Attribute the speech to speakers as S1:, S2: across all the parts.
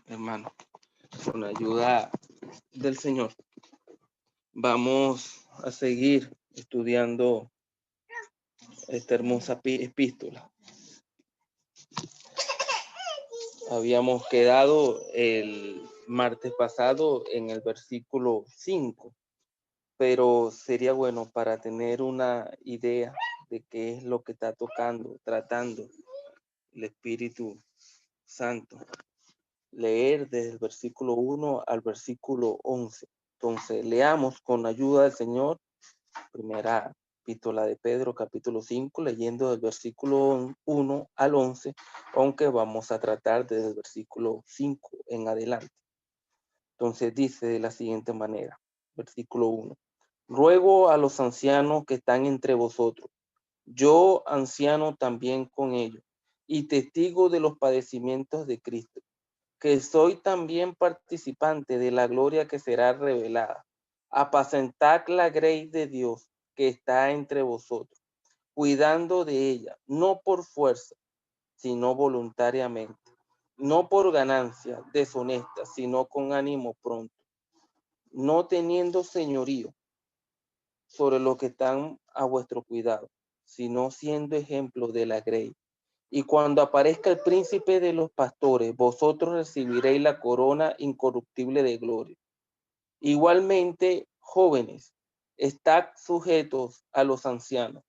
S1: Hermano, con la ayuda del Señor, vamos a seguir estudiando esta hermosa epístola. Habíamos quedado el martes pasado en el versículo 5, pero sería bueno para tener una idea de qué es lo que está tratando el Espíritu Santo, leer desde el versículo 1 al versículo 11. Entonces, leamos con ayuda del Señor, primera epístola de Pedro, capítulo 5, leyendo del versículo 1 al 11, aunque vamos a tratar desde el versículo 5 en adelante. Entonces dice de la siguiente manera, versículo 1. Ruego a los ancianos que están entre vosotros, yo anciano también con ellos, y testigo de los padecimientos de Cristo, que soy también participante de la gloria que será revelada. Apacentad la grey de Dios que está entre vosotros, cuidando de ella, no por fuerza, sino voluntariamente, no por ganancia deshonesta, sino con ánimo pronto, no teniendo señorío sobre los que están a vuestro cuidado, sino siendo ejemplo de la grey. Y cuando aparezca el príncipe de los pastores, vosotros recibiréis la corona incorruptible de gloria. Igualmente, jóvenes, estad sujetos a los ancianos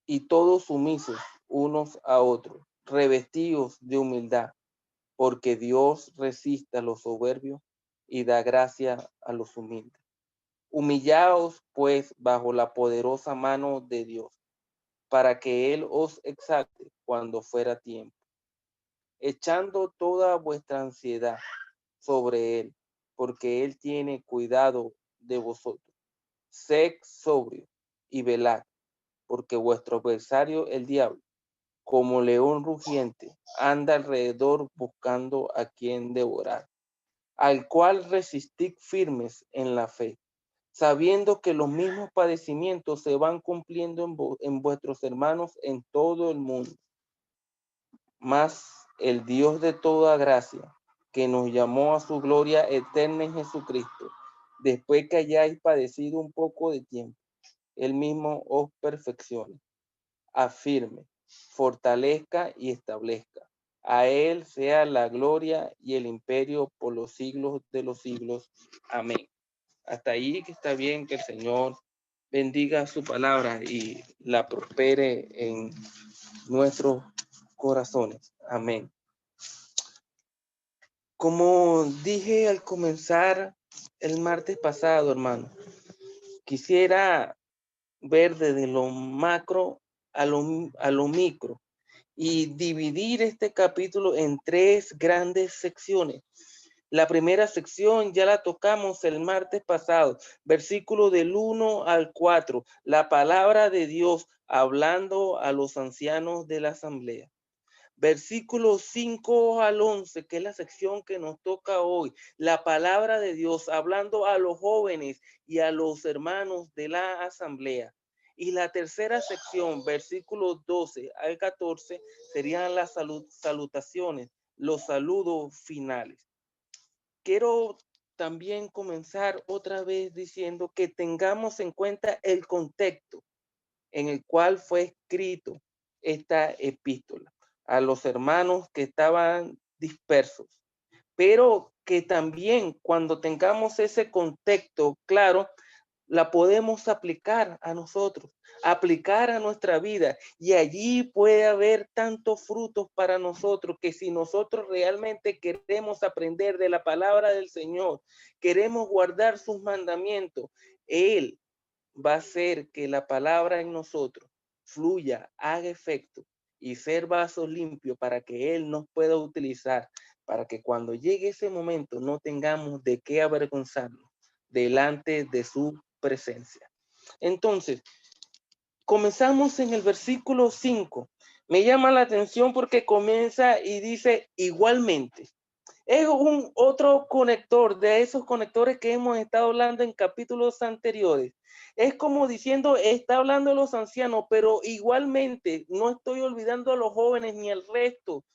S1: y todos sumisos unos a otros, revestidos de humildad, porque Dios resiste a los soberbios y da gracia a los humildes. Humillaos, pues, bajo la poderosa mano de Dios, para que Él os exalte cuando fuera tiempo, echando toda vuestra ansiedad sobre Él, porque Él tiene cuidado de vosotros. Sed sobrio y velad, porque vuestro adversario, el diablo, como león rugiente, anda alrededor buscando a quien devorar, al cual resistid firmes en la fe, sabiendo que los mismos padecimientos se van cumpliendo en vuestros hermanos en todo el mundo. Mas el Dios de toda gracia, que nos llamó a su gloria eterna en Jesucristo, después que hayáis padecido un poco de tiempo, Él mismo os perfeccione, afirme, fortalezca y establezca. A Él sea la gloria y el imperio por los siglos de los siglos. Amén. Hasta ahí que está bien, que el Señor bendiga su palabra y la prospere en nuestros corazones. Amén. Como dije al comenzar el martes pasado, hermano, quisiera ver desde lo macro a lo micro y dividir este capítulo en tres grandes secciones. La primera sección ya la tocamos el martes pasado, versículo del 1 al 4, la palabra de Dios hablando a los ancianos de la asamblea. Versículos 5 al 11, que es la sección que nos toca hoy, la palabra de Dios hablando a los jóvenes y a los hermanos de la asamblea. Y la tercera sección, versículos 12 al 14, serían las salutaciones, los saludos finales. Quiero también comenzar otra vez diciendo que tengamos en cuenta el contexto en el cual fue escrito esta epístola a los hermanos que estaban dispersos, pero que también cuando tengamos ese contexto claro, la podemos aplicar a nosotros, aplicar a nuestra vida, y allí puede haber tantos frutos para nosotros que si nosotros realmente queremos aprender de la palabra del Señor, queremos guardar sus mandamientos, Él va a hacer que la palabra en nosotros fluya, haga efecto y ser vasos limpios para que Él nos pueda utilizar, para que cuando llegue ese momento no tengamos de qué avergonzarnos delante de su presencia. Entonces, comenzamos en el versículo 5. Me llama la atención porque comienza y dice igualmente. Es un otro conector de esos conectores que hemos estado hablando en capítulos anteriores. Es como diciendo, está hablando de los ancianos, pero igualmente no estoy olvidando a los jóvenes ni al resto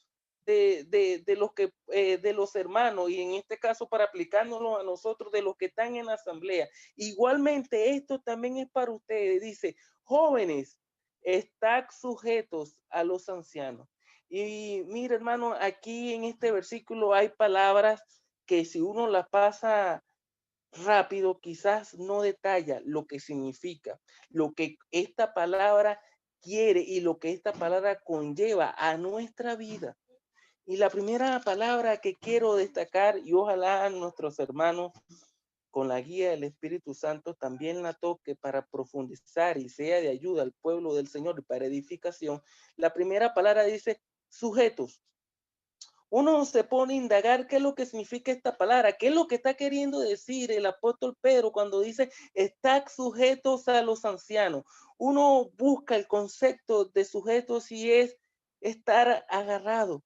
S1: de los hermanos, y en este caso para aplicárnoslo a nosotros, de los que están en la asamblea. Igualmente, esto también es para ustedes. Dice, jóvenes, estad sujetos a los ancianos. Y mira, hermano, aquí en este versículo hay palabras que si uno las pasa rápido, quizás no detalla lo que significa, lo que esta palabra quiere y lo que esta palabra conlleva a nuestra vida. Y la primera palabra que quiero destacar, y ojalá nuestros hermanos con la guía del Espíritu Santo también la toque para profundizar y sea de ayuda al pueblo del Señor y para edificación. La primera palabra dice sujetos. Uno se pone a indagar qué es lo que significa esta palabra, qué es lo que está queriendo decir el apóstol Pedro cuando dice estad sujetos a los ancianos. Uno busca el concepto de sujetos y es estar agarrado,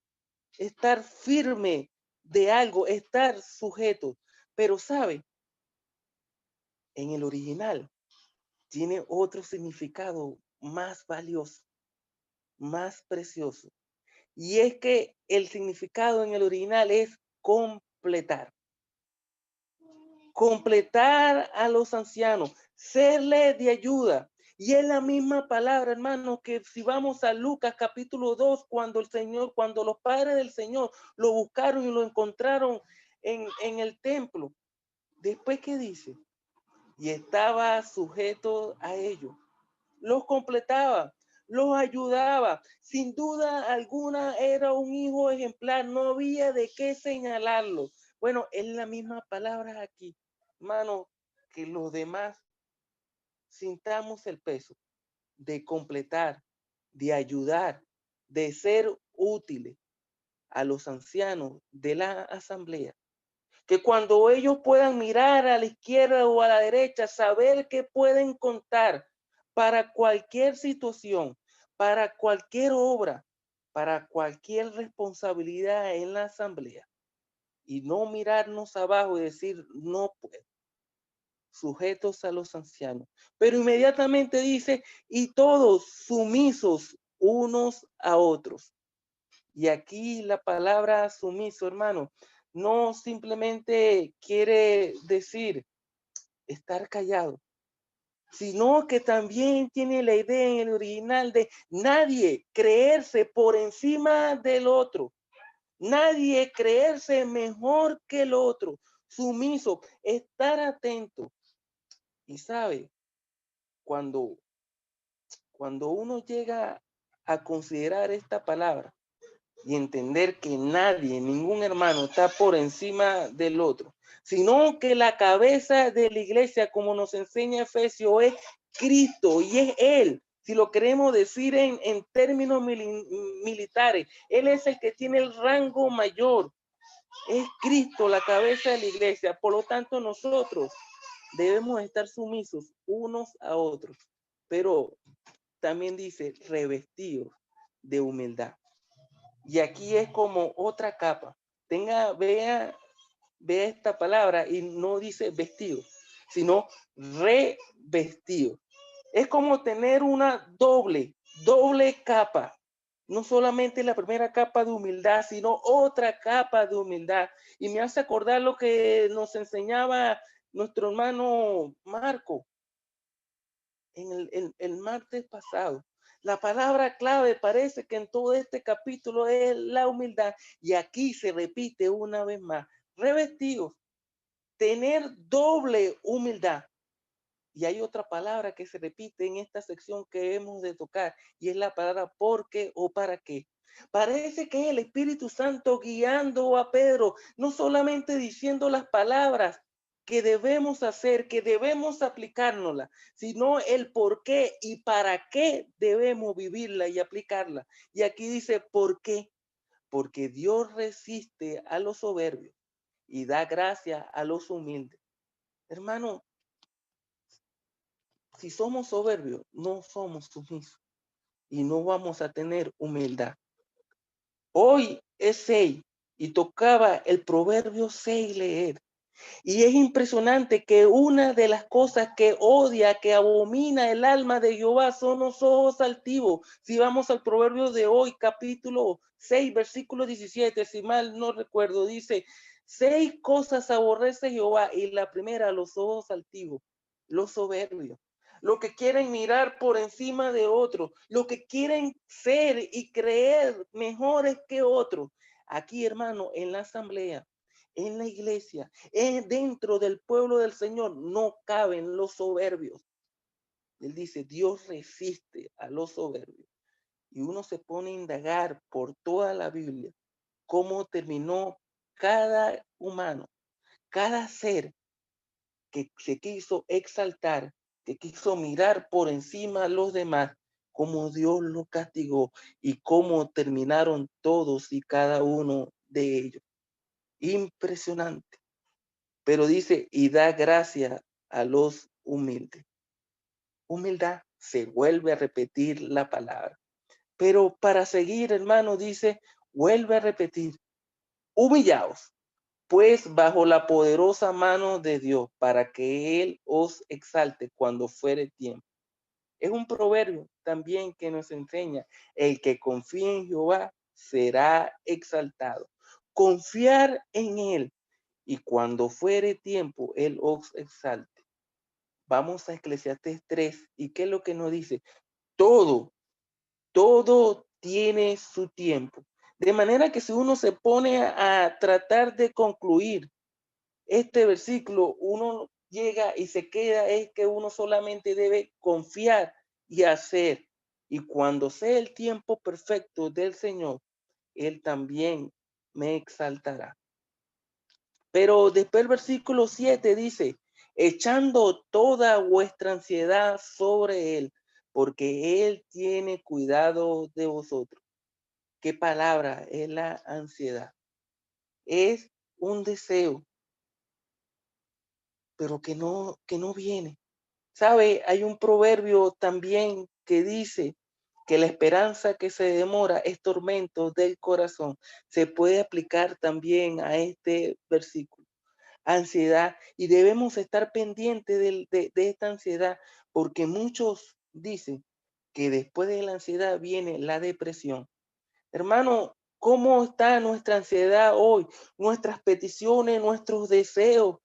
S1: estar firme de algo, estar sujeto. Pero sabe, en el original tiene otro significado más valioso, más precioso. Y es que el significado en el original es completar. Completar a los ancianos, serles de ayuda. Y es la misma palabra, hermano, que si vamos a Lucas capítulo 2, cuando los padres del Señor lo buscaron y lo encontraron en el templo. Después, ¿qué dice? Y estaba sujeto a ellos. Los completaba, los ayudaba. Sin duda alguna era un hijo ejemplar, no había de qué señalarlo. Bueno, es la misma palabra aquí, hermano, que los demás sintamos el peso de completar, de ayudar, de ser útiles a los ancianos de la asamblea. Que cuando ellos puedan mirar a la izquierda o a la derecha, saber que pueden contar para cualquier situación, para cualquier obra, para cualquier responsabilidad en la asamblea. Y no mirarnos abajo y decir, no puedo, sujetos a los ancianos. Pero inmediatamente dice, y todos sumisos unos a otros. Y aquí la palabra sumiso, hermano, no simplemente quiere decir estar callado, sino que también tiene la idea en el original de nadie creerse por encima del otro, nadie creerse mejor que el otro, sumiso, estar atento. Y sabe, cuando, cuando uno llega a considerar esta palabra, y entender que nadie, ningún hermano está por encima del otro, sino que la cabeza de la iglesia, como nos enseña Efesios, es Cristo y es Él. Si lo queremos decir en términos militares, Él es el que tiene el rango mayor. Es Cristo la cabeza de la iglesia. Por lo tanto, nosotros debemos estar sumisos unos a otros. Pero también dice revestidos de humildad. Y aquí es como otra capa. Vea esta palabra y no dice vestido, sino revestido. Es como tener una doble capa. No solamente la primera capa de humildad, sino otra capa de humildad. Y me hace acordar lo que nos enseñaba nuestro hermano Marco en el martes pasado. La palabra clave parece que en todo este capítulo es la humildad y aquí se repite una vez más. Revestidos, tener doble humildad. Y hay otra palabra que se repite en esta sección que hemos de tocar y es la palabra por qué o para qué. Parece que es el Espíritu Santo guiando a Pedro, no solamente diciendo las palabras que debemos hacer, que debemos aplicárnosla, sino el por qué y para qué debemos vivirla y aplicarla. Y aquí dice por qué, porque Dios resiste a los soberbios y da gracia a los humildes. Hermano, si somos soberbios, no somos sumisos y no vamos a tener humildad. Hoy es 6 y tocaba el proverbio 6 leer. Y es impresionante que una de las cosas que odia, que abomina el alma de Jehová son los ojos altivos. Si vamos al proverbio de hoy, capítulo 6, versículo 17, si mal no recuerdo, dice, 6 cosas aborrece Jehová y la primera, los ojos altivos, los soberbios. Lo que quieren mirar por encima de otros, lo que quieren ser y creer mejores que otros. Aquí, hermano, en la asamblea, en la iglesia, dentro del pueblo del Señor, no caben los soberbios. Él dice, Dios resiste a los soberbios. Y uno se pone a indagar por toda la Biblia cómo terminó cada humano, cada ser que se quiso exaltar, que quiso mirar por encima a los demás, cómo Dios lo castigó y cómo terminaron todos y cada uno de ellos. Impresionante. Pero dice, y da gracia a los humildes. Humildad, se vuelve a repetir la palabra. Pero para seguir, hermano, dice, vuelve a repetir, humillaos, pues bajo la poderosa mano de Dios, para que Él os exalte cuando fuere tiempo. Es un proverbio también que nos enseña, el que confía en Jehová será exaltado. Confiar en Él, y cuando fuere tiempo, Él os exalte. Vamos a Eclesiastés 3, ¿y qué es lo que nos dice? Todo, todo tiene su tiempo. De manera que si uno se pone a tratar de concluir este versículo, uno llega y se queda, es que uno solamente debe confiar y hacer. Y cuando sea el tiempo perfecto del Señor, Él también me exaltará. Pero después el versículo 7 dice, echando toda vuestra ansiedad sobre Él, porque Él tiene cuidado de vosotros. ¿Qué palabra es la ansiedad? Es un deseo, pero que no viene. ¿Sabe? Hay un proverbio también que dice que la esperanza que se demora es tormento del corazón. Se puede aplicar también a este versículo. Ansiedad, y debemos estar pendientes de esta ansiedad, porque muchos dicen que después de la ansiedad viene la depresión. Hermano, ¿cómo está nuestra ansiedad hoy? Nuestras peticiones, nuestros deseos,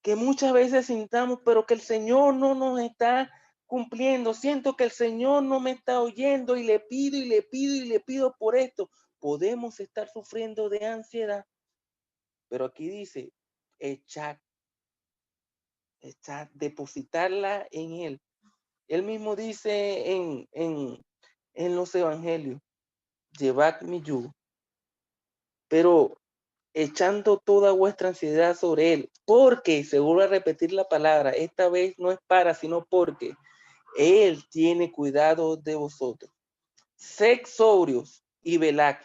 S1: que muchas veces sintamos, pero que el Señor no nos está cumpliendo. Siento que el Señor no me está oyendo y le pido y le pido y le pido por esto. Podemos estar sufriendo de ansiedad, pero aquí dice, echar, depositarla en Él. Él mismo dice en los evangelios, llevad mi yugo, pero echando toda vuestra ansiedad sobre Él, porque, se vuelve a repetir la palabra, esta vez no es para, sino porque Él tiene cuidado de vosotros. Sed sobrios y velad.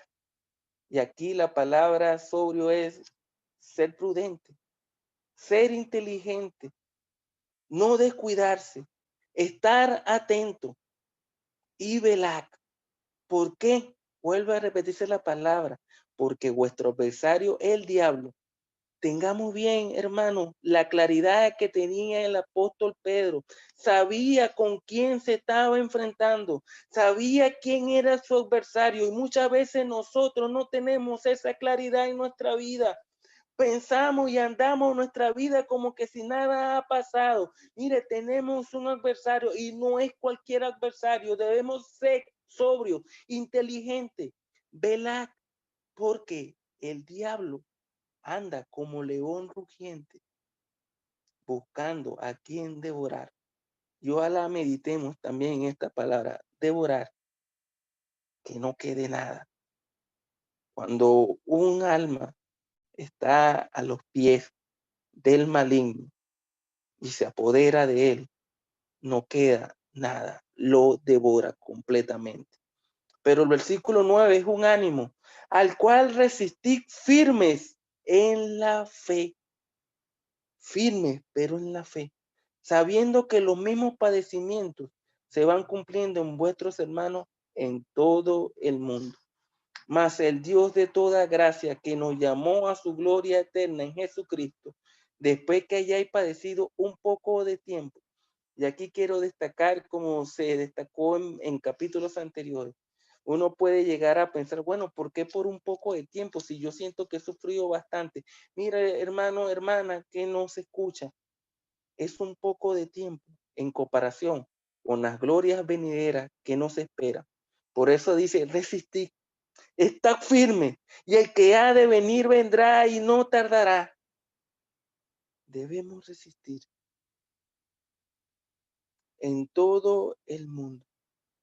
S1: Y aquí la palabra sobrio es ser prudente, ser inteligente, no descuidarse, estar atento y velar. ¿Por qué? Vuelve a repetirse la palabra, porque vuestro adversario, el diablo, tengamos bien, hermano, la claridad que tenía el apóstol Pedro. Sabía con quién se estaba enfrentando, sabía quién era su adversario, y muchas veces nosotros no tenemos esa claridad en nuestra vida. Pensamos y andamos nuestra vida como que si nada ha pasado. Mire, tenemos un adversario y no es cualquier adversario. Debemos ser sobrios, inteligentes, velar, porque el diablo anda como león rugiente buscando a quien devorar. Y ojalá meditemos también en esta palabra, devorar, que no quede nada. Cuando un alma está a los pies del maligno y se apodera de él, no queda nada, lo devora completamente. Pero el versículo 9 es un ánimo al cual resistid firmes en la fe, firmes, pero en la fe, sabiendo que los mismos padecimientos se van cumpliendo en vuestros hermanos en todo el mundo. Mas el Dios de toda gracia, que nos llamó a su gloria eterna en Jesucristo, después que hayáis padecido un poco de tiempo. Y aquí quiero destacar, como se destacó en capítulos anteriores, uno puede llegar a pensar, bueno, ¿por qué por un poco de tiempo? Si yo siento que he sufrido bastante. Mira, hermano, hermana, que no se escucha. Es un poco de tiempo en comparación con las glorias venideras que nos esperan. Por eso dice, resistid, está firme, y el que ha de venir vendrá y no tardará. Debemos resistir en todo el mundo.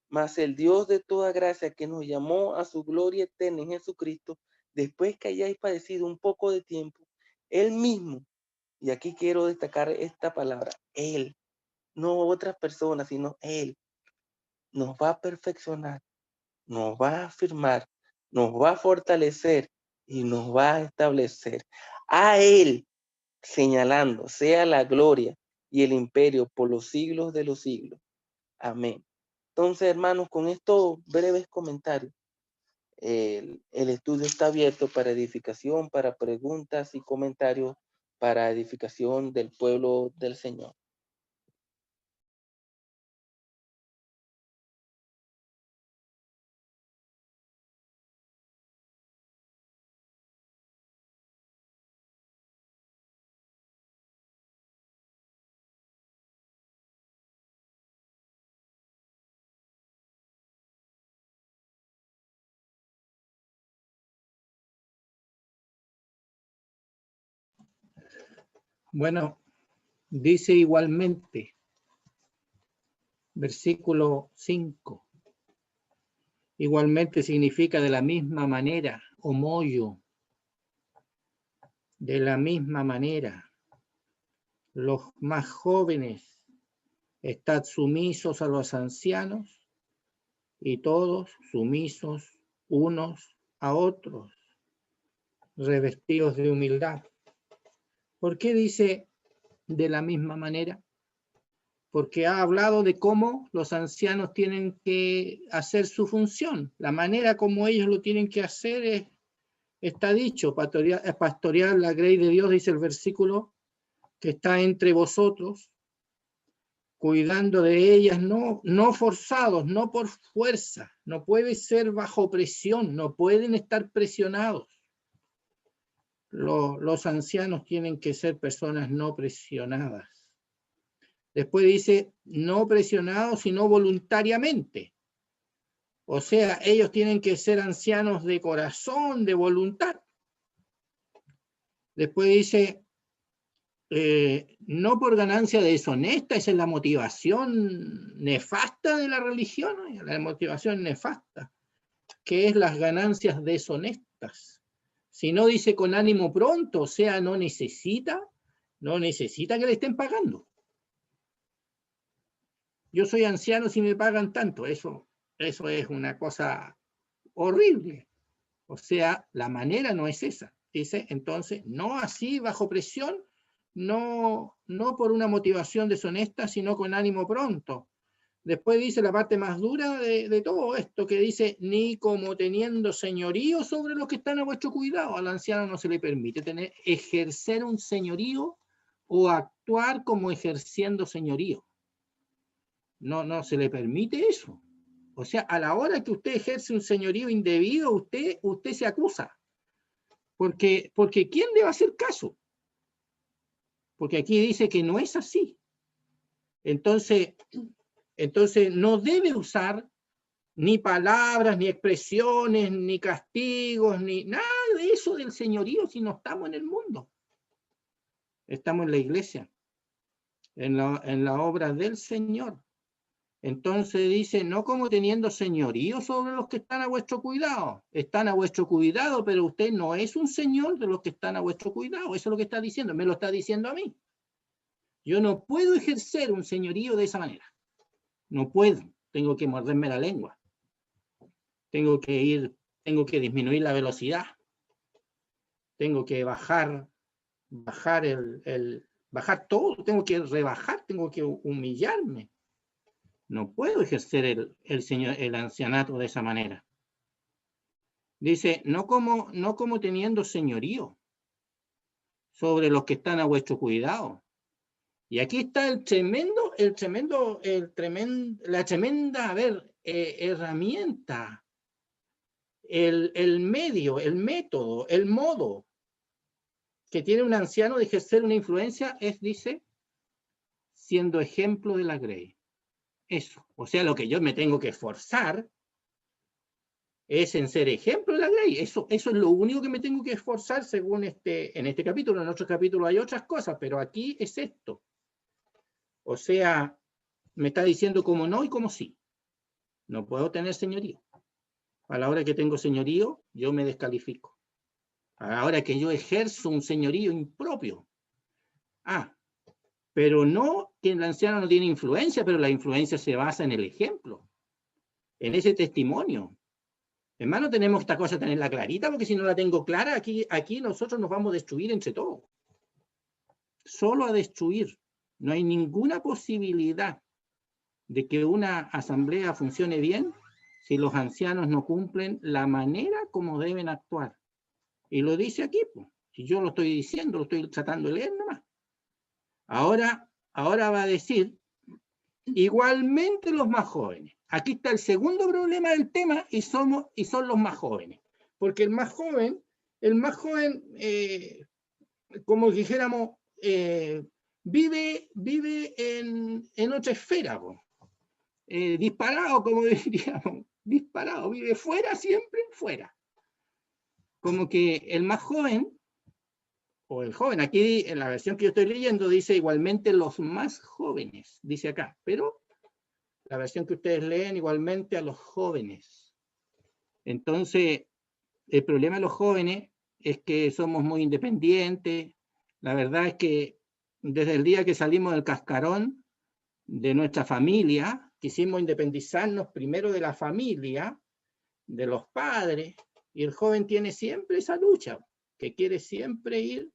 S1: Mas el Dios de toda gracia, que nos llamó a su gloria eterna en Jesucristo, después que hayáis padecido un poco de tiempo, Él mismo, y aquí quiero destacar esta palabra, Él, no otras personas, sino Él, nos va a perfeccionar, nos va a afirmar, nos va a fortalecer y nos va a establecer. A Él, señalando, sea la gloria y el imperio por los siglos de los siglos. Amén. Entonces, hermanos, con estos breves comentarios, el estudio está abierto para edificación, para preguntas y comentarios, para edificación del pueblo del Señor.
S2: Bueno, dice igualmente, versículo 5, igualmente significa de la misma manera, homoyo, de la misma manera. Los más jóvenes, estad sumisos a los ancianos, y todos sumisos unos a otros, revestidos de humildad. ¿Por qué dice de la misma manera? Porque ha hablado de cómo los ancianos tienen que hacer su función. La manera como ellos lo tienen que hacer está dicho, pastorear la grey de Dios, dice el versículo, que está entre vosotros, cuidando de ellas, no forzados, no por fuerza, no puede ser bajo presión, no pueden estar presionados. Los ancianos tienen que ser personas no presionadas. Después dice, no presionados, sino voluntariamente. O sea, ellos tienen que ser ancianos de corazón, de voluntad. Después dice, no por ganancia deshonesta, esa es la motivación nefasta de la religión, ¿no? La motivación nefasta, que es las ganancias deshonestas. Si no dice con ánimo pronto, o sea, no necesita que le estén pagando. Yo soy anciano si me pagan tanto, eso es una cosa horrible. O sea, la manera no es esa. Dice, entonces, no así bajo presión, no por una motivación deshonesta, sino con ánimo pronto. Después dice la parte más dura de todo esto, que dice, ni como teniendo señorío sobre los que están a vuestro cuidado. Al anciano no se le permite ejercer un señorío o actuar como ejerciendo señorío. No se le permite eso. O sea, a la hora que usted ejerce un señorío indebido, usted se acusa. Porque ¿quién le va a hacer caso? Porque aquí dice que no es así. Entonces no debe usar ni palabras, ni expresiones, ni castigos, ni nada de eso del señorío si no estamos en el mundo. Estamos en la iglesia, en la obra del Señor. Entonces dice, no como teniendo señorío sobre los que están a vuestro cuidado. Están a vuestro cuidado, pero usted no es un señor de los que están a vuestro cuidado. Eso es lo que está diciendo, me lo está diciendo a mí. Yo no puedo ejercer un señorío de esa manera. No puedo, tengo que morderme la lengua. Tengo que disminuir la velocidad. Tengo que bajar todo, tengo que rebajar, tengo que humillarme. No puedo ejercer el ancianato de esa manera. Dice, no como teniendo señorío sobre los que están a vuestro cuidado. Y aquí está la tremenda, a ver, herramienta, el medio, el método, el modo que tiene un anciano de ejercer una influencia es, dice, siendo ejemplo de la grey. Eso, o sea, lo que yo me tengo que esforzar es en ser ejemplo de la grey. Eso es lo único que me tengo que esforzar según en este capítulo. En otros capítulos hay otras cosas, pero aquí es esto. O sea, me está diciendo cómo no y cómo sí. No puedo tener señorío. A la hora que tengo señorío, yo me descalifico. A la hora que yo ejerzo un señorío impropio. Pero no que el anciano no tiene influencia, pero la influencia se basa en el ejemplo, en ese testimonio. Hermano, tenemos esta cosa tenerla clarita, porque si no la tengo clara, aquí nosotros nos vamos a destruir entre todos. Solo a destruir. No hay ninguna posibilidad de que una asamblea funcione bien si los ancianos no cumplen la manera como deben actuar. Y lo dice aquí, pues. Si yo lo estoy diciendo, lo estoy tratando de leer nomás. Ahora va a decir, igualmente los más jóvenes. Aquí está el segundo problema del tema y son los más jóvenes. Porque el más joven, como dijéramos, vive en otra esfera, disparado, como diríamos, disparado, vive fuera, siempre fuera. Como que el más joven, o el joven, aquí en la versión que yo estoy leyendo dice igualmente los más jóvenes, dice acá, pero la versión que ustedes leen igualmente a los jóvenes. Entonces, el problema de los jóvenes es que somos muy independientes. La verdad es que desde el día que salimos del cascarón de nuestra familia, quisimos independizarnos primero de la familia, de los padres, y el joven tiene siempre esa lucha, que quiere siempre ir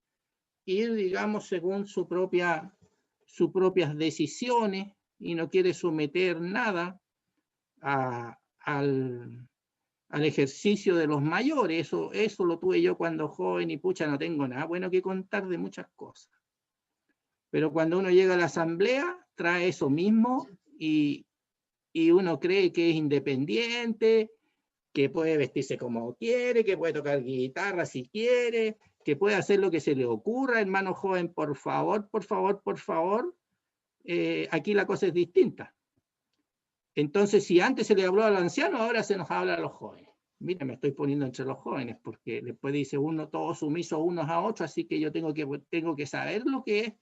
S2: digamos, según sus propias decisiones, y no quiere someter nada al ejercicio de los mayores. Eso lo tuve yo cuando joven y pucha, no tengo nada bueno que contar de muchas cosas. Pero cuando uno llega a la asamblea, trae eso mismo y uno cree que es independiente, que puede vestirse como quiere, que puede tocar guitarra si quiere, que puede hacer lo que se le ocurra. Hermano joven, por favor, aquí la cosa es distinta. Entonces, si antes se le habló al anciano, ahora se nos habla a los jóvenes. Mira, me estoy poniendo entre los jóvenes, porque después dice uno, todos sumisos unos a otros, así que yo tengo que saber lo que es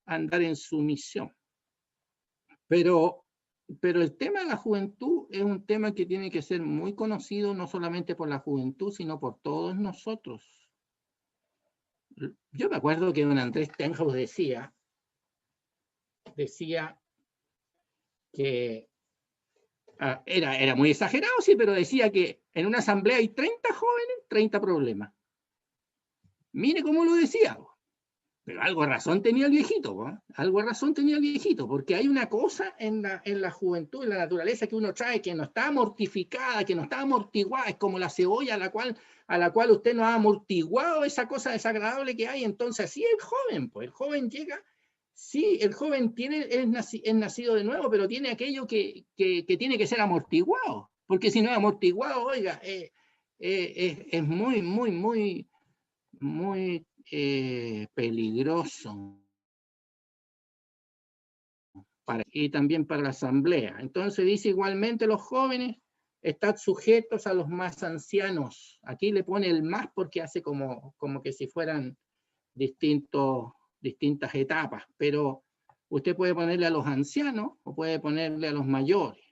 S2: andar en sumisión. Pero el tema de la juventud es un tema que tiene que ser muy conocido, no solamente por la juventud, sino por todos nosotros. Yo me acuerdo que don Andrés Stenhouse decía que era muy exagerado, sí, pero decía que en una asamblea hay 30 jóvenes, 30 problemas. Mire cómo lo decía. Pero algo de razón tenía el viejito, algo de razón tenía el viejito, porque hay una cosa en la juventud, en la naturaleza que uno trae, que no está mortificada, que no está amortiguada, es como la cebolla a la cual usted no ha amortiguado esa cosa desagradable que hay. Entonces así el joven, pues el joven llega, sí, el joven es nacido de nuevo, pero tiene aquello que tiene que ser amortiguado, porque si no es amortiguado, oiga, es muy, muy, muy, muy peligroso y también para la asamblea. Entonces dice igualmente los jóvenes están sujetos a los más ancianos. Aquí le pone el más porque hace como que si fueran distintas etapas, pero usted puede ponerle a los ancianos o puede ponerle a los mayores.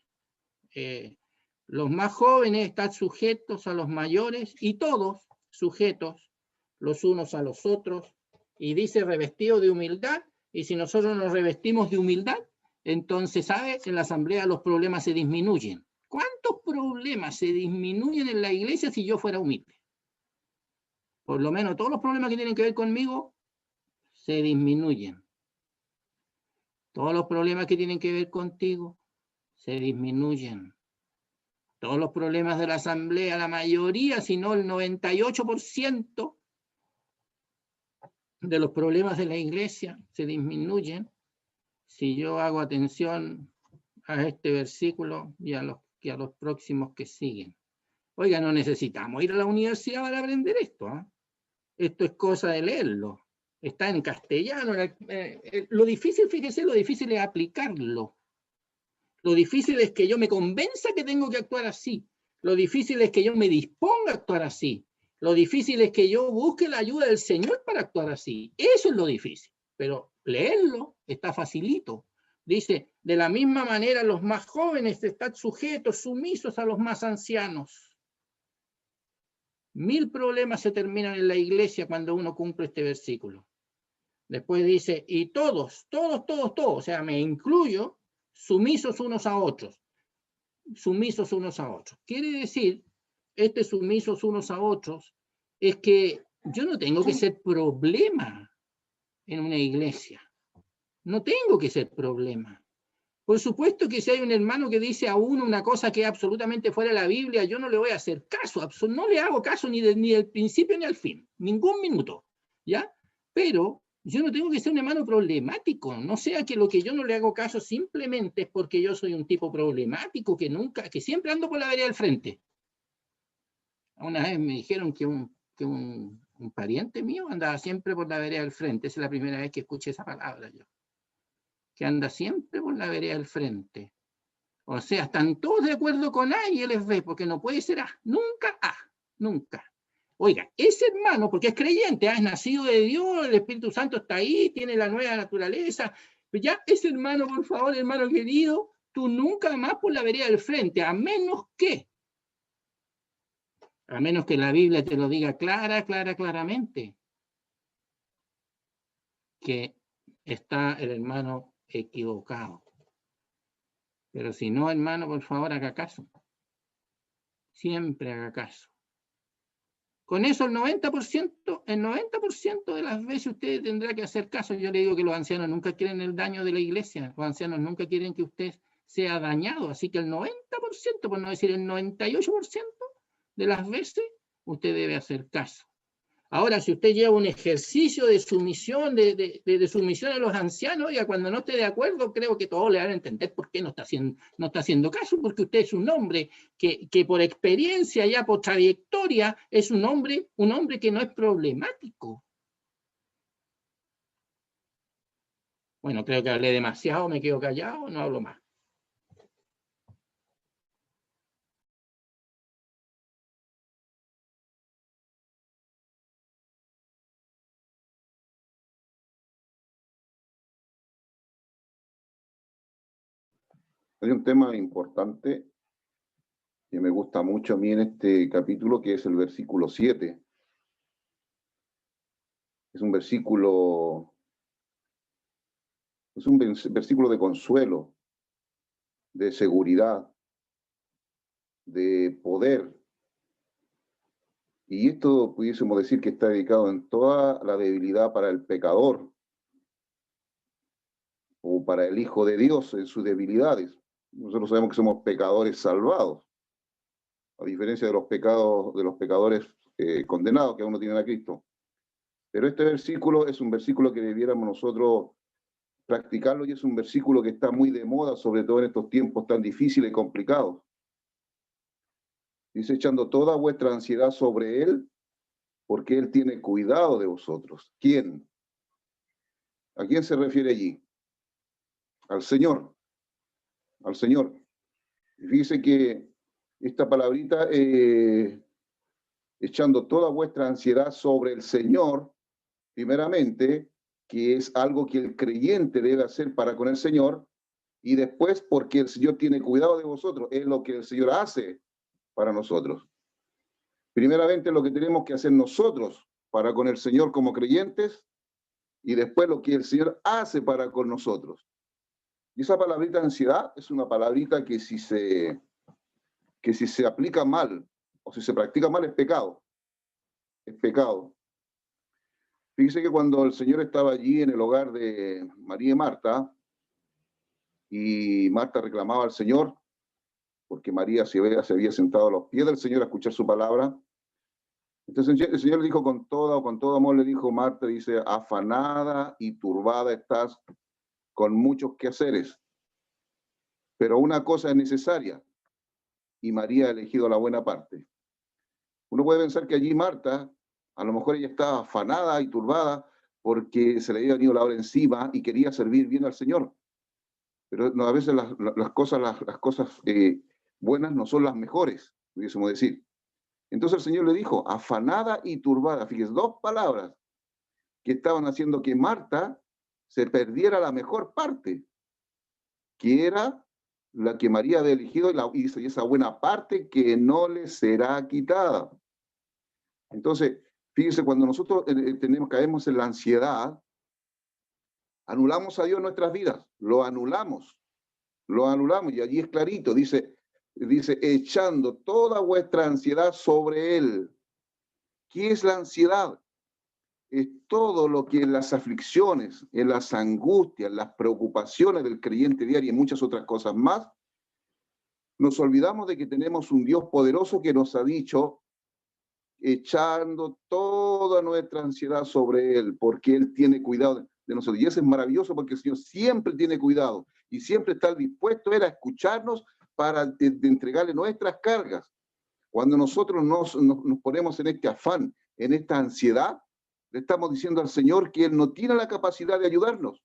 S2: Los más jóvenes están sujetos a los mayores y todos sujetos los unos a los otros, y dice revestido de humildad, y si nosotros nos revestimos de humildad, entonces, ¿sabes? En la asamblea los problemas se disminuyen. ¿Cuántos problemas se disminuyen en la iglesia si yo fuera humilde? Por lo menos todos los problemas que tienen que ver conmigo se disminuyen. Todos los problemas que tienen que ver contigo se disminuyen. Todos los problemas de la asamblea, la mayoría, si no el 98% de los problemas de la iglesia se disminuyen si yo hago atención a este versículo y a los próximos que siguen. Oiga, no necesitamos ir a la universidad para aprender esto, ¿eh? Esto es cosa de leerlo. Está en castellano. Lo difícil, fíjese, lo difícil es aplicarlo. Lo difícil es que yo me convenza que tengo que actuar así. Lo difícil es que yo me disponga a actuar así. Lo difícil es que yo busque la ayuda del Señor para actuar así. Eso es lo difícil. Pero leerlo está facilito. Dice, de la misma manera los más jóvenes están sujetos, sumisos a los más ancianos. 1000 problemas se terminan en la iglesia cuando uno cumple este versículo. Después dice, y todos, o sea, me incluyo, sumisos unos a otros. Sumisos unos a otros. Quiere decir, sumisos unos a otros, es que yo no tengo que ser problema en una iglesia. No tengo que ser problema. Por supuesto que si hay un hermano que dice a uno una cosa que es absolutamente fuera de la Biblia, yo no le voy a hacer caso, no le hago caso ni del principio ni al fin, ningún minuto, ¿ya? Pero yo no tengo que ser un hermano problemático, no sea que lo que yo no le hago caso simplemente es porque yo soy un tipo problemático que siempre ando por la vereda del frente. Una vez me dijeron que un pariente mío andaba siempre por la vereda del frente, esa es la primera vez que escuché esa palabra yo. Que anda siempre por la vereda del frente. O sea, están todos de acuerdo con A y él es B, porque no puede ser A, nunca A, nunca. Oiga, ese hermano, porque es creyente, es nacido de Dios, el Espíritu Santo está ahí, tiene la nueva naturaleza, pero ya ese hermano, por favor, hermano querido, tú nunca más por la vereda del frente, a menos que la Biblia te lo diga claramente, que está el hermano equivocado. Pero si no, hermano, por favor, haga caso. Siempre haga caso. Con eso el 90% de las veces usted tendrá que hacer caso. Yo le digo que los ancianos nunca quieren el daño de la iglesia. Los ancianos nunca quieren que usted sea dañado. Así que el 90%, por no decir el 98% de las veces, usted debe hacer caso. Ahora, si usted lleva un ejercicio de sumisión, de sumisión a los ancianos, oiga, cuando no esté de acuerdo, creo que todos le van a entender por qué no está haciendo caso, porque usted es un hombre que por experiencia, ya por trayectoria, es un hombre que no es problemático. Bueno, creo que hablé demasiado, me quedo callado, no hablo más.
S3: Hay un tema importante que me gusta mucho a mí en este capítulo, que es el versículo 7. Es un versículo de consuelo, de seguridad, de poder. Y esto pudiésemos decir que está dedicado en toda la debilidad para el pecador o para el Hijo de Dios en sus debilidades. Nosotros sabemos que somos pecadores salvados, a diferencia de los pecadores condenados que aún no tienen a Cristo. Pero este versículo es un versículo que debiéramos nosotros practicarlo, y es un versículo que está muy de moda, sobre todo en estos tiempos tan difíciles y complicados. Dice, echando toda vuestra ansiedad sobre Él, porque Él tiene cuidado de vosotros. ¿Quién? ¿A quién se refiere allí? Al Señor. Al Señor. Y fíjese que esta palabrita, echando toda vuestra ansiedad sobre el Señor, primeramente, que es algo que el creyente debe hacer para con el Señor, y después porque el Señor tiene cuidado de vosotros, es lo que el Señor hace para nosotros. Primeramente lo que tenemos que hacer nosotros para con el Señor como creyentes, y después lo que el Señor hace para con nosotros. Y esa palabrita ansiedad es una palabrita que si se aplica mal, o si se practica mal, es pecado. Es pecado. Fíjese que cuando el Señor estaba allí en el hogar de María y Marta reclamaba al Señor porque María se había sentado a los pies del Señor a escuchar su palabra. Entonces el Señor le dijo con todo amor, le dijo, Marta, dice, afanada y turbada estás con muchos quehaceres, pero una cosa es necesaria, y María ha elegido la buena parte. Uno puede pensar que allí Marta, a lo mejor ella estaba afanada y turbada porque se le había venido la hora encima y quería servir bien al Señor. Pero no, a veces las cosas buenas no son las mejores, pudiésemos decir. Entonces el Señor le dijo, afanada y turbada. Fíjese, dos palabras que estaban haciendo que Marta se perdiera la mejor parte, que era la que María había elegido y esa buena parte que no le será quitada. Entonces, fíjese, cuando nosotros caemos en la ansiedad, anulamos a Dios en nuestras vidas, lo anulamos, y allí es clarito, dice, echando toda vuestra ansiedad sobre Él. ¿Qué es la ansiedad? Es todo lo que en las aflicciones, en las angustias, en las preocupaciones del creyente diario y muchas otras cosas más, nos olvidamos de que tenemos un Dios poderoso que nos ha dicho, echando toda nuestra ansiedad sobre Él, porque Él tiene cuidado de nosotros. Y eso es maravilloso porque el Señor siempre tiene cuidado y siempre está dispuesto a escucharnos para de entregarle nuestras cargas. Cuando nosotros nos ponemos en este afán, en esta ansiedad, le estamos diciendo al Señor que Él no tiene la capacidad de ayudarnos.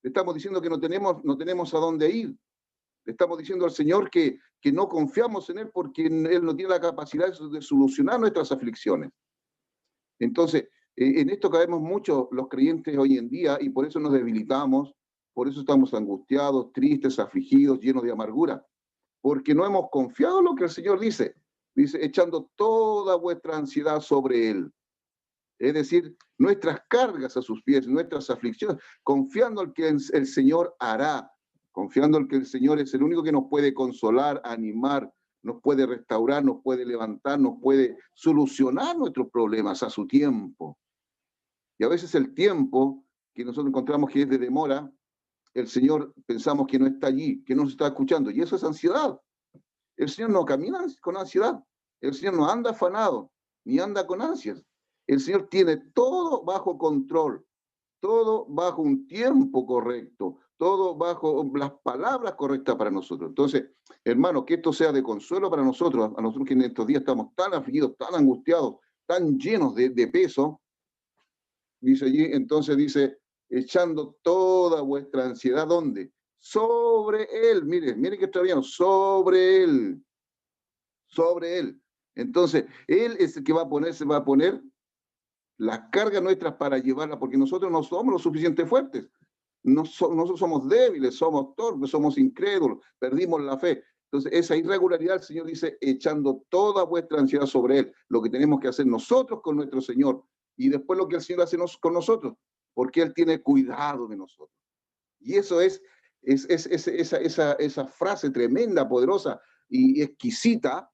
S3: Le estamos diciendo que no tenemos a dónde ir. Le estamos diciendo al Señor que no confiamos en Él porque Él no tiene la capacidad de solucionar nuestras aflicciones. Entonces, en esto caemos mucho los creyentes hoy en día y por eso nos debilitamos, por eso estamos angustiados, tristes, afligidos, llenos de amargura, porque no hemos confiado en lo que el Señor dice. Dice, echando toda vuestra ansiedad sobre Él. Es decir, nuestras cargas a sus pies, nuestras aflicciones, confiando en que el Señor hará, confiando en que el Señor es el único que nos puede consolar, animar, nos puede restaurar, nos puede levantar, nos puede solucionar nuestros problemas a su tiempo. Y a veces el tiempo que nosotros encontramos que es de demora, el Señor pensamos que no está allí, que no nos está escuchando, y eso es ansiedad. El Señor no camina con ansiedad, el Señor no anda afanado, ni anda con ansias. El Señor tiene todo bajo control, todo bajo un tiempo correcto, todo bajo las palabras correctas para nosotros. Entonces, hermano, que esto sea de consuelo para nosotros, a nosotros que en estos días estamos tan afligidos, tan angustiados, tan llenos de peso, dice allí, entonces dice, echando toda vuestra ansiedad, ¿dónde? Sobre Él, mire que está bien, sobre Él. Entonces, Él es el que se va a poner las cargas nuestras para llevarlas, porque nosotros no somos lo suficiente fuertes. Nosotros somos débiles, somos torpes, somos incrédulos, perdimos la fe. Entonces, esa irregularidad, el Señor dice, echando toda vuestra ansiedad sobre Él, lo que tenemos que hacer nosotros con nuestro Señor, y después lo que el Señor hace con nosotros, porque Él tiene cuidado de nosotros. Y eso es esa frase tremenda, poderosa y exquisita,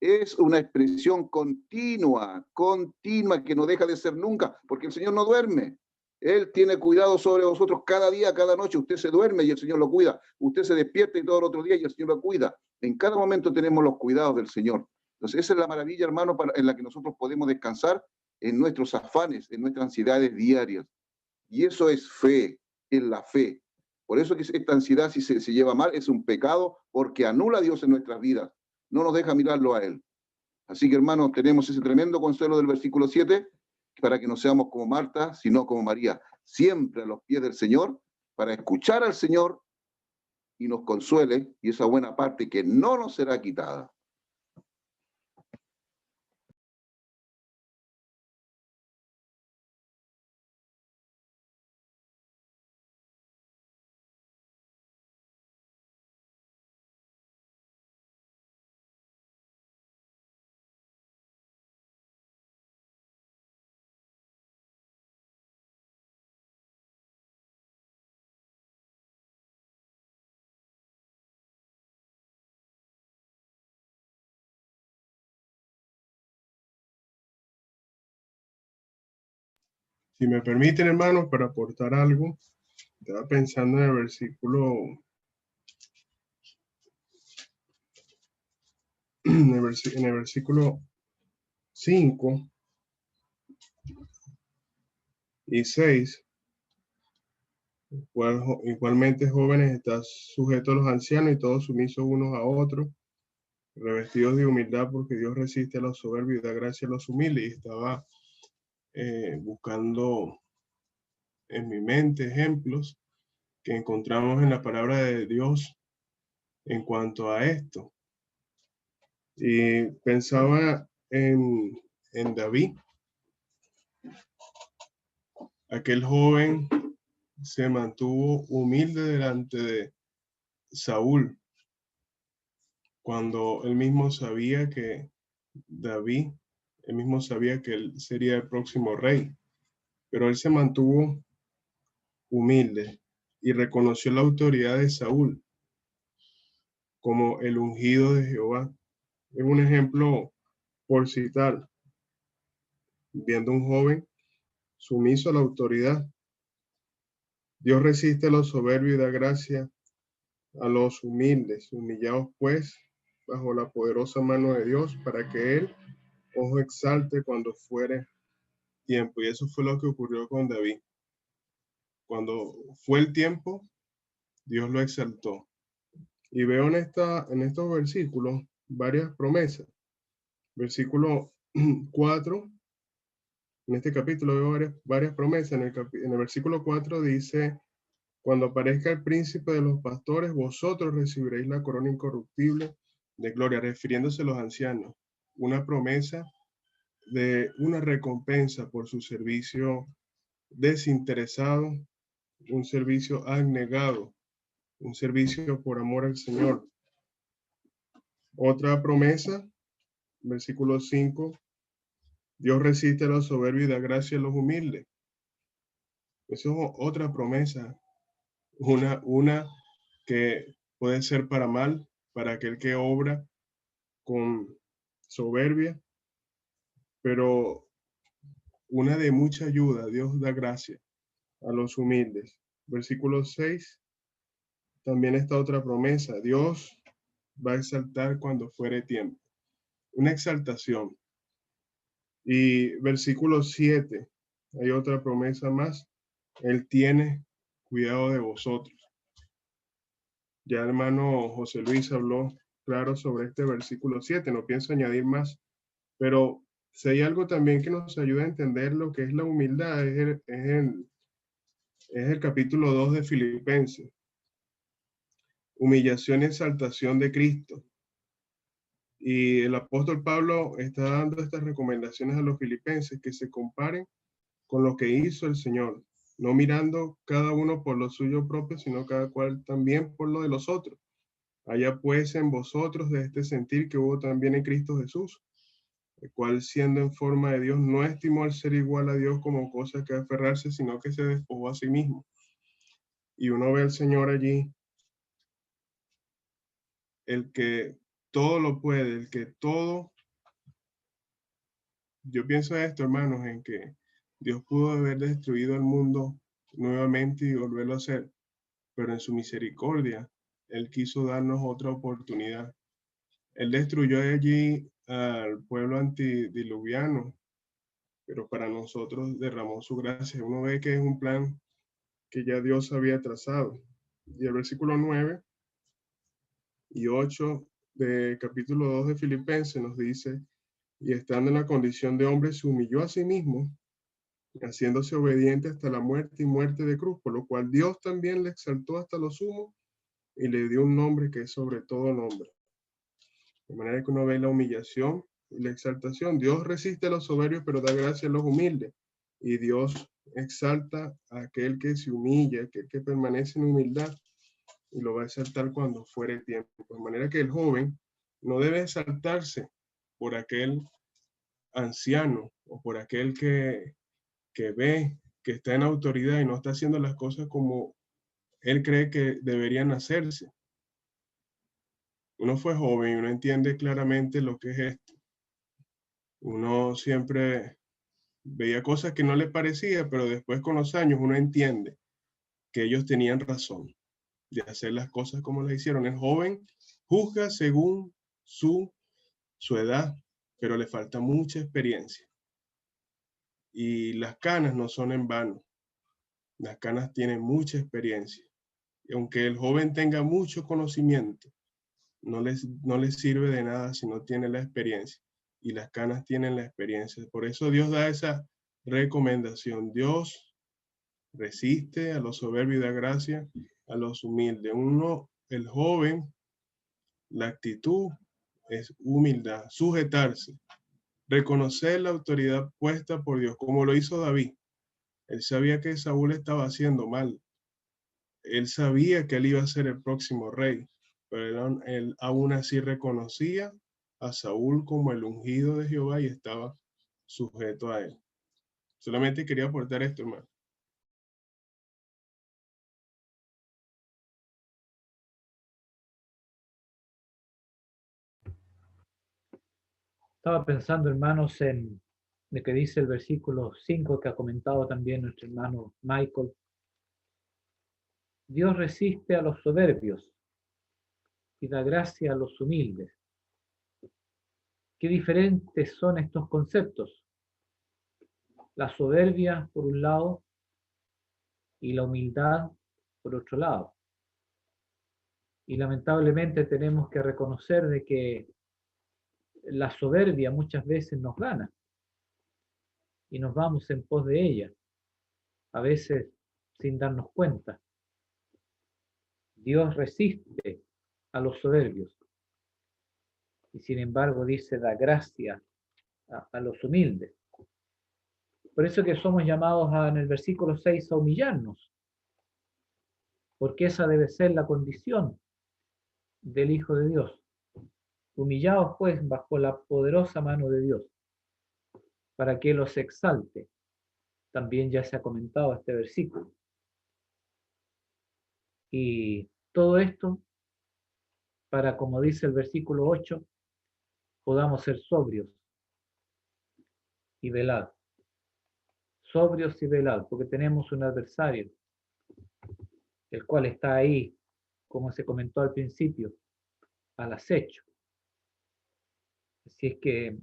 S3: es una expresión continua, que no deja de ser nunca, porque el Señor no duerme. Él tiene cuidado sobre vosotros cada día, cada noche. Usted se duerme y el Señor lo cuida. Usted se despierta y todo el otro día y el Señor lo cuida. En cada momento tenemos los cuidados del Señor. Entonces, esa es la maravilla, hermano, en la que nosotros podemos descansar en nuestros afanes, en nuestras ansiedades diarias. Y eso es fe, es la fe. Por eso que esta ansiedad, si se lleva mal, es un pecado porque anula a Dios en nuestras vidas. No nos deja mirarlo a Él. Así que, hermanos, tenemos ese tremendo consuelo del versículo 7, para que no seamos como Marta, sino como María, siempre a los pies del Señor, para escuchar al Señor y nos consuele, y esa buena parte que no nos será quitada.
S4: Si me permiten, hermanos, para aportar algo, estaba pensando en el versículo en el versículo 5 y 6, igualmente jóvenes, está sujeto a los ancianos y todos sumisos unos a otros, revestidos de humildad, porque Dios resiste a los soberbios y da gracia a los humildes. Y estaba buscando en mi mente ejemplos que encontramos en la palabra de Dios en cuanto a esto. Y pensaba en David, aquel joven se mantuvo humilde delante de Saúl, cuando él mismo sabía que David, él mismo sabía que él sería el próximo rey, pero él se mantuvo humilde y reconoció la autoridad de Saúl como el ungido de Jehová. Es un ejemplo por citar, viendo un joven sumiso a la autoridad. Dios resiste a los soberbios y da gracia a los humildes. Humillaos pues bajo la poderosa mano de Dios, para que Él os exalte cuando fuere tiempo. Y eso fue lo que ocurrió con David. Cuando fue el tiempo, Dios lo exaltó. Y veo en estos versículos varias promesas. Versículo 4, en este capítulo veo varias promesas. En el versículo 4 dice: cuando aparezca el príncipe de los pastores, vosotros recibiréis la corona incorruptible de gloria, refiriéndose a los ancianos. Una promesa de una recompensa por su servicio desinteresado, un servicio abnegado, un servicio por amor al Señor. Otra promesa, versículo 5, Dios resiste a los soberbios y da gracia a los humildes. Eso es otra promesa, una que puede ser para mal, para aquel que obra con soberbia, pero una de mucha ayuda. Dios da gracia a los humildes. Versículo 6, también está otra promesa: Dios va a exaltar cuando fuere tiempo. Una exaltación. Y versículo 7, hay otra promesa más: Él tiene cuidado de vosotros. Ya el hermano José Luis habló claro sobre este versículo 7, no pienso añadir más, pero si hay algo también que nos ayuda a entender lo que es la humildad, es el capítulo 2 de Filipenses. Humillación y exaltación de Cristo. Y el apóstol Pablo está dando estas recomendaciones a los filipenses, que se comparen con lo que hizo el Señor, no mirando cada uno por lo suyo propio, sino cada cual también por lo de los otros. Haya pues en vosotros de este sentir que hubo también en Cristo Jesús, el cual, siendo en forma de Dios, no estimó el ser igual a Dios como cosa que aferrarse, sino que se despojó a sí mismo. Y uno ve al Señor allí, el que todo lo puede, el que todo. Yo pienso esto, hermanos, en que Dios pudo haber destruido el mundo nuevamente y volverlo a hacer, pero en su misericordia, Él quiso darnos otra oportunidad. Él destruyó allí al pueblo antidiluviano, pero para nosotros derramó su gracia. Uno ve que es un plan que ya Dios había trazado. Y el versículo 9 y 8 de capítulo 2 de Filipenses nos dice: y estando en la condición de hombre, se humilló a sí mismo, haciéndose obediente hasta la muerte y muerte de cruz, por lo cual Dios también le exaltó hasta lo sumo y le dio un nombre que es sobre todo nombre. De manera que uno ve la humillación y la exaltación. Dios resiste a los soberbios, pero da gracia a los humildes. Y Dios exalta a aquel que se humilla, aquel que permanece en humildad, y lo va a exaltar cuando fuere tiempo. De manera que el joven no debe exaltarse por aquel anciano o por aquel que ve que está en autoridad y no está haciendo las cosas como él cree que deberían hacerse. Uno fue joven y uno entiende claramente lo que es esto. Uno siempre veía cosas que no le parecía, pero después con los años uno entiende que ellos tenían razón de hacer las cosas como las hicieron. El joven juzga según su su edad, pero le falta mucha experiencia. Y las canas no son en vano. Las canas tienen mucha experiencia. Y aunque el joven tenga mucho conocimiento, no les sirve de nada si no tiene la experiencia. Y las canas tienen la experiencia. Por eso Dios da esa recomendación. Dios resiste a los soberbios y da gracia a los humildes. El joven, la actitud es humildad, sujetarse, reconocer la autoridad puesta por Dios, como lo hizo David. Él sabía que Saúl estaba haciendo mal. Él sabía que él iba a ser el próximo rey, pero él aún así reconocía a Saúl como el ungido de Jehová y estaba sujeto a él. Solamente quería aportar esto, hermano.
S5: Estaba pensando, hermanos, en lo que dice el versículo 5 que ha comentado también nuestro hermano Michael. Dios resiste a los soberbios y da gracia a los humildes. Qué diferentes son estos conceptos. La soberbia, por un lado, y la humildad, por otro lado. Y lamentablemente tenemos que reconocer de que la soberbia muchas veces nos gana y nos vamos en pos de ella, a veces sin darnos cuenta. Dios resiste a los soberbios y sin embargo dice da gracia a los humildes. Por eso que somos llamados en el versículo 6 a humillarnos, porque esa debe ser la condición del Hijo de Dios. Humillaos pues bajo la poderosa mano de Dios, para que los exalte. También ya se ha comentado este versículo. Y todo esto para, como dice el versículo 8, podamos ser sobrios y velad. Sobrios y velad, porque tenemos un adversario, el cual está ahí, como se comentó al principio, al acecho. Así es que,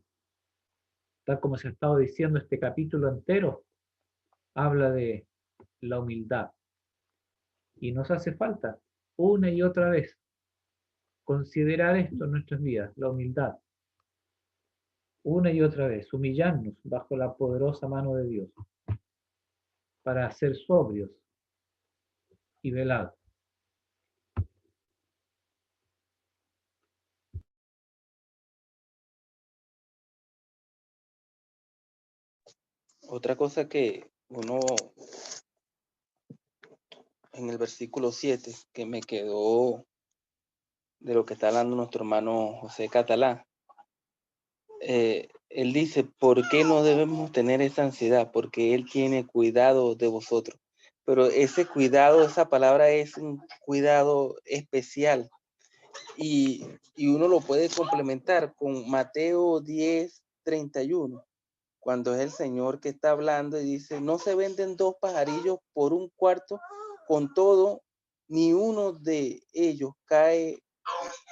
S5: tal como se ha estado diciendo, este capítulo entero habla de la humildad. Y nos hace falta, una y otra vez, considerar esto en nuestras vidas, la humildad. Una y otra vez, humillarnos bajo la poderosa mano de Dios, para ser sobrios y velados.
S1: Otra cosa que uno, en el versículo 7, que me quedó de lo que está hablando nuestro hermano José Catalá, él dice, ¿por qué no debemos tener esa ansiedad? Porque Él tiene cuidado de vosotros. Pero ese cuidado, esa palabra es un cuidado especial. Y uno lo puede complementar con Mateo 10:31, cuando es el Señor que está hablando y dice, no se venden 2 pajarillos por un cuarto, con todo, ni uno de ellos cae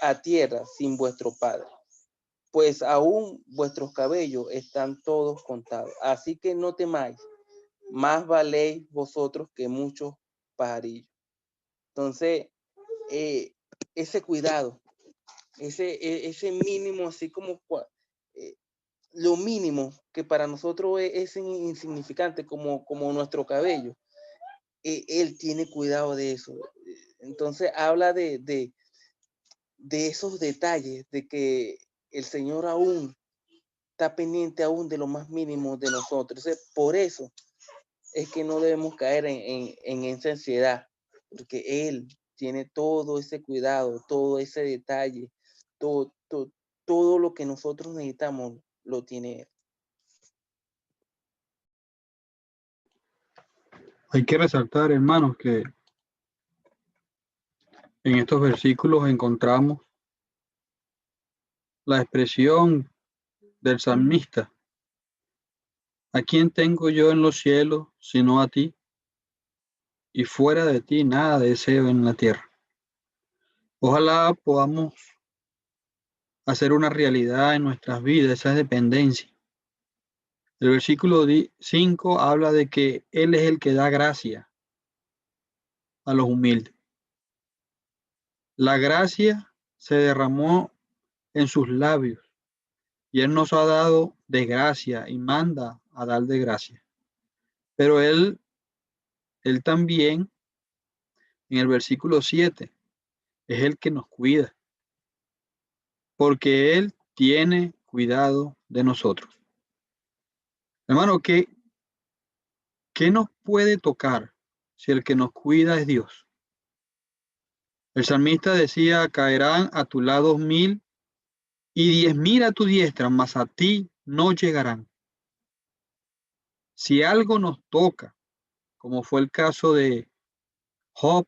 S1: a tierra sin vuestro Padre. Pues aún vuestros cabellos están todos contados. Así que no temáis, más valéis vosotros que muchos pajarillos. Entonces, ese cuidado, ese mínimo, así como lo mínimo que para nosotros es insignificante, como nuestro cabello, Él tiene cuidado de eso. Entonces, habla de esos detalles, de que el Señor aún está pendiente aún de lo más mínimo de nosotros. Entonces, por eso es que no debemos caer en esa ansiedad, porque Él tiene todo ese cuidado, todo ese detalle, todo lo que nosotros necesitamos lo tiene Él.
S6: Hay que resaltar, hermanos, que en estos versículos encontramos la expresión del salmista. ¿A quién tengo yo en los cielos sino a ti? Y fuera de ti nada deseo en la tierra. Ojalá podamos hacer una realidad en nuestras vidas, esa dependencia. El versículo 5 habla de que Él es el que da gracia a los humildes. La gracia se derramó en sus labios y Él nos ha dado de gracia y manda a dar de gracia. Pero Él también, en el versículo 7, es el que nos cuida, porque Él tiene cuidado de nosotros. Hermano, ¿qué nos puede tocar si el que nos cuida es Dios? El salmista decía, caerán a tu lado 1000 y 10.000 a tu diestra, mas a ti no llegarán. Si algo nos toca, como fue el caso de Job,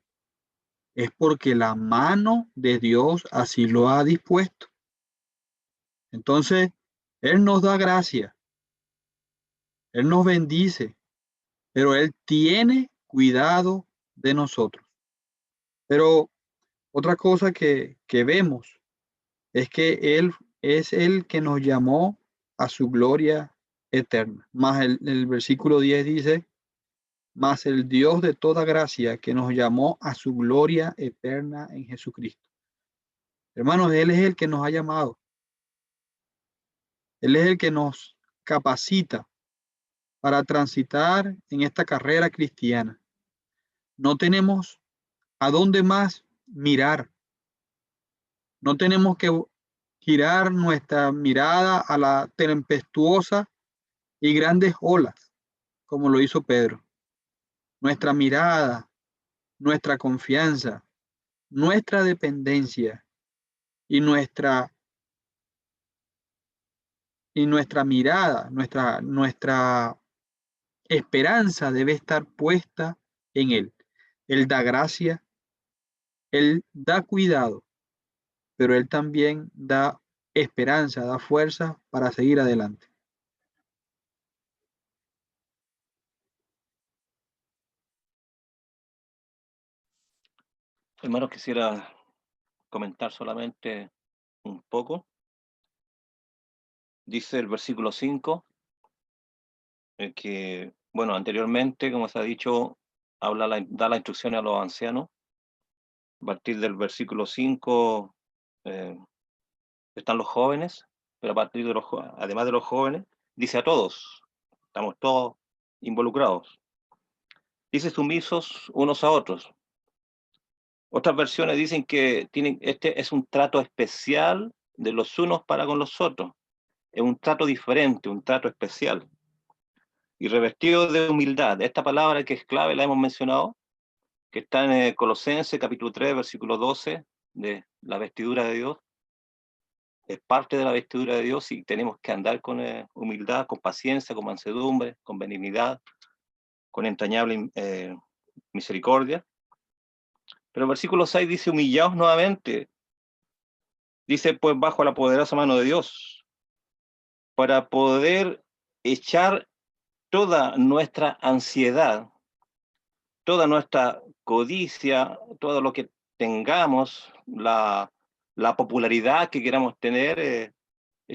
S6: es porque la mano de Dios así lo ha dispuesto. Entonces, Él nos da gracia, Él nos bendice, pero Él tiene cuidado de nosotros. Pero otra cosa que vemos es que Él es el que nos llamó a su gloria eterna. Más el versículo 10 dice, mas el Dios de toda gracia que nos llamó a su gloria eterna en Jesucristo. Hermanos, Él es el que nos ha llamado. Él es el que nos capacita para transitar en esta carrera cristiana. No tenemos a dónde más mirar. No tenemos que girar nuestra mirada a la tempestuosa y grandes olas, como lo hizo Pedro. Nuestra mirada, nuestra confianza, nuestra dependencia y nuestra mirada, nuestra esperanza debe estar puesta en Él. Él da gracia, Él da cuidado, pero Él también da esperanza, da fuerza para seguir adelante.
S7: Hermano, quisiera comentar solamente un poco. Dice el versículo 5, que, bueno, anteriormente, como se ha dicho, da las instrucciones a los ancianos. A partir del versículo 5 están los jóvenes, pero a partir de además de los jóvenes, dice a todos, estamos todos involucrados. Dice sumisos unos a otros. Otras versiones dicen que este es un trato especial de los unos para con los otros. Es un trato diferente, un trato especial. Y revestido de humildad. Esta palabra que es clave, la hemos mencionado, que está en Colosenses capítulo 3, versículo 12, de la vestidura de Dios. Es parte de la vestidura de Dios y tenemos que andar con humildad, con paciencia, con mansedumbre, con benignidad, con entrañable misericordia. Pero el versículo 6 dice, humillaos nuevamente. Dice, pues, bajo la poderosa mano de Dios, para poder echar toda nuestra ansiedad, toda nuestra codicia, todo lo que tengamos, la popularidad que queramos tener,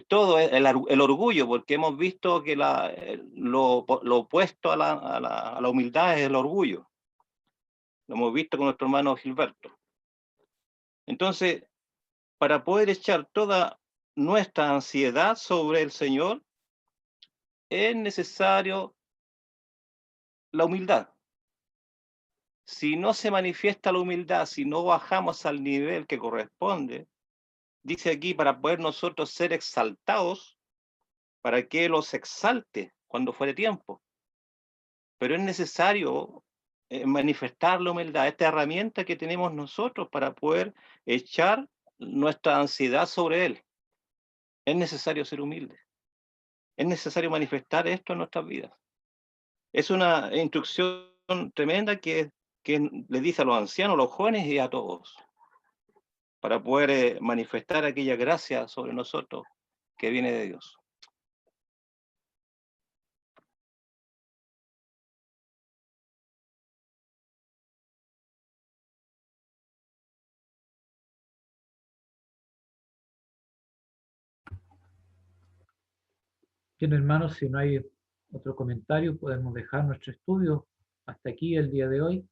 S7: todo el orgullo, porque hemos visto que lo opuesto a la humildad es el orgullo. Lo hemos visto con nuestro hermano Gilberto. Entonces, para poder echar toda nuestra ansiedad sobre el Señor, es necesario la humildad. Si no se manifiesta la humildad, si no bajamos al nivel que corresponde, dice aquí, para poder nosotros ser exaltados, para que los exalte cuando fuere tiempo. Pero es necesario manifestar la humildad, esta herramienta que tenemos nosotros para poder echar nuestra ansiedad sobre Él. Es necesario ser humilde. Es necesario manifestar esto en nuestras vidas. Es una instrucción tremenda que le dice a los ancianos, a los jóvenes y a todos, para poder manifestar aquella gracia sobre nosotros que viene de Dios.
S5: Bien, hermanos, si no hay otro comentario, podemos dejar nuestro estudio hasta aquí el día de hoy.